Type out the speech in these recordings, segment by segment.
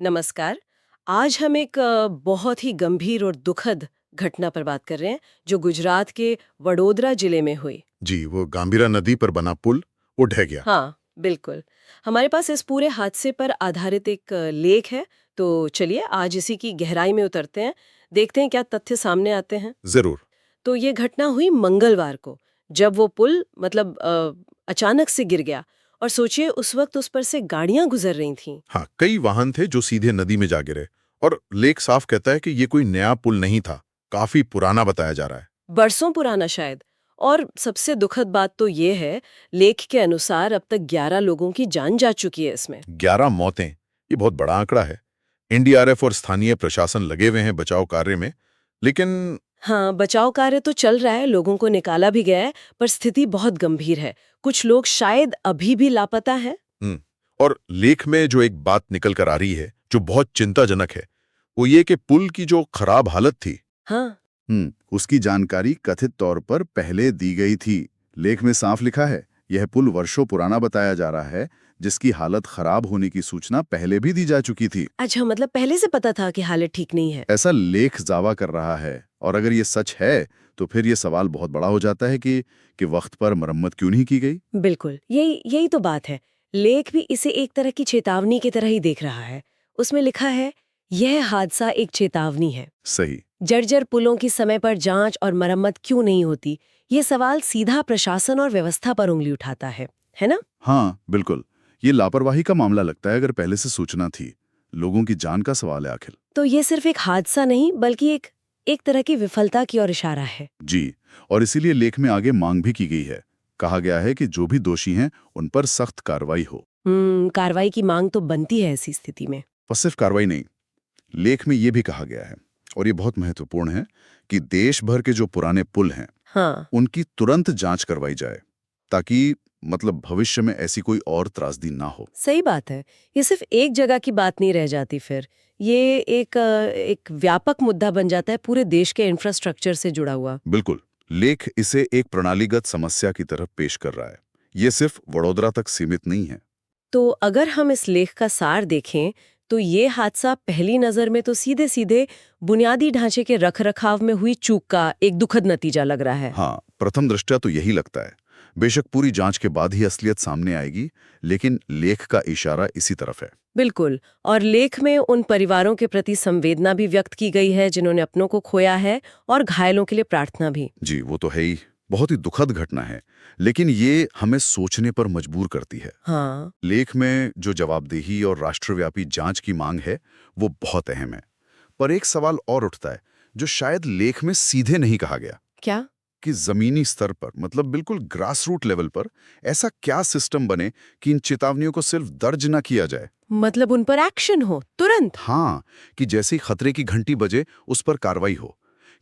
नमस्कार। आज हम एक बहुत ही गंभीर और दुखद घटना पर बात कर रहे हैं जो गुजरात के वडोदरा जिले में हुई। जी, वो गांभीरा नदी पर बना पुल वो ढह गया। हाँ, बिल्कुल। हमारे पास इस पूरे हादसे पर आधारित एक लेख है, तो चलिए आज इसी की गहराई में उतरते हैं, देखते हैं क्या तथ्य सामने आते हैं। जरूर। तो ये घटना हुई मंगलवार को, जब वो पुल अचानक से गिर गया और सोचिए उस वक्त उस पर से गाड़ियां गुजर रही थीं। हाँ, कई वाहन थे जो सीधे नदी में जा गिरे। और लेख साफ कहता है कि ये कोई नया पुल नहीं था, काफी पुराना बताया जा रहा है। बरसों पुराना शायद। और सबसे दुखद बात तो ये है, लेख के अनुसार अब तक 11 लोगों की जान जा चुकी है इसमें। 11 मौतें, ये बहुत बड़ा आंकड़ा है। एनडीआरएफ और स्थानीय प्रशासन लगे हुए हैं बचाव कार्य में, लेकिन हाँ, बचाव कार्य तो चल रहा है, लोगों को निकाला भी गया है, पर स्थिति बहुत गंभीर है। कुछ लोग शायद अभी भी लापता हैं। और लेख में जो एक बात निकल कर आ रही है जो बहुत चिंताजनक है, वो ये कि पुल की जो खराब हालत थी, हाँ, उसकी जानकारी कथित तौर पर पहले दी गई थी। लेख में साफ लिखा है, यह पुल वर्षों पुराना बताया जा रहा है, जिसकी हालत खराब होने की सूचना पहले भी दी जा चुकी थी। अच्छा, मतलब पहले से पता था कि हालत ठीक नहीं है। ऐसा लेख दावा कर रहा है। और अगर ये सच है, तो फिर ये सवाल बहुत बड़ा हो जाता है कि वक्त पर मरम्मत क्यों नहीं की गई। बिल्कुल, यही यही तो बात है। लेख भी इसे एक तरह की चेतावनी की तरह ही देख रहा है। उसमें लिखा है, यह हादसा एक चेतावनी है। सही। जर्जर पुलों की समय पर जांच और मरम्मत क्यों नहीं होती, ये सवाल सीधा प्रशासन और व्यवस्था पर उंगली उठाता है ना? हाँ, बिल्कुल। ये लापरवाही का मामला लगता है। अगर पहले से सूचना थी, लोगों की जान का सवाल है आखिर। तो ये सिर्फ एक हादसा नहीं, बल्कि एक तरह की विफलता की ओर इशारा है। जी, और इसीलिए लेख में आगे मांग भी की गई है। कहा गया है कि जो भी दोषी हैं, उन पर सख्त कार्रवाई हो। कार्रवाई की मांग तो बनती है ऐसी स्थिति में। और सिर्फ कार्रवाई नहीं, लेख में ये भी कहा गया है, और ये बहुत महत्वपूर्ण है, कि देश भर के जो पुराने पुल हैं, हाँ, उनकी तुरंत जांच करवाई जाए, ताकि भविष्य में ऐसी कोई और त्रासदी ना हो। सही बात है। ये सिर्फ एक जगह की बात नहीं रह जाती फिर। ये एक व्यापक मुद्दा बन जाता है, पूरे देश के इंफ्रास्ट्रक्चर से जुड़ा हुआ। बिल्कुल। लेख इसे एक प्रणालीगत समस्या की तरफ पेश कर रहा है। ये सिर्फ वडोदरा तक सीमित नहीं है। तो अगर हम इस लेख का सार देखें, तो ये हादसा पहली नज़र में तो सीधे सीधे बुनियादी ढांचे के रखरखाव में हुई चूक का एक दुखद नतीजा लग रहा है। हाँ, प्रथम दृष्टया तो यही लगता है। बेशक पूरी जांच के बाद ही असलियत सामने आएगी, लेकिन लेख का इशारा इसी तरफ है। बिल्कुल। और लेख में उन परिवारों के प्रति संवेदना भी व्यक्त की गई है जिन्होंने अपनों को खोया है, और घायलों के लिए प्रार्थना भी। जी, वो तो है ही। बहुत ही दुखद घटना है, लेकिन ये हमें सोचने पर मजबूर करती है। हाँ, लेख में जो जवाबदेही और राष्ट्रव्यापी जांच की मांग है, वो बहुत अहम है। पर एक सवाल और उठता है, जो शायद लेख में सीधे नहीं कहा गया, क्या? कि जमीनी स्तर पर, बिल्कुल ग्रास रूट लेवल पर, ऐसा क्या सिस्टम बने कि इन चेतावनियों को सिर्फ दर्ज न किया जाए। मतलब उन पर एक्शन हो तुरंत। हाँ, कि जैसे ही खतरे की घंटी बजे, उस पर कार्रवाई हो।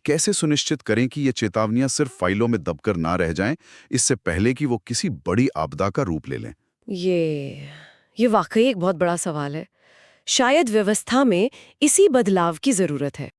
कैसे सुनिश्चित करें कि ये चेतावनियां सिर्फ फाइलों में दबकर ना रह जाएं, इससे पहले कि वो किसी बड़ी आपदा का रूप ले लें। ये वाकई एक बहुत बड़ा सवाल है। शायद व्यवस्था में इसी बदलाव की जरूरत है।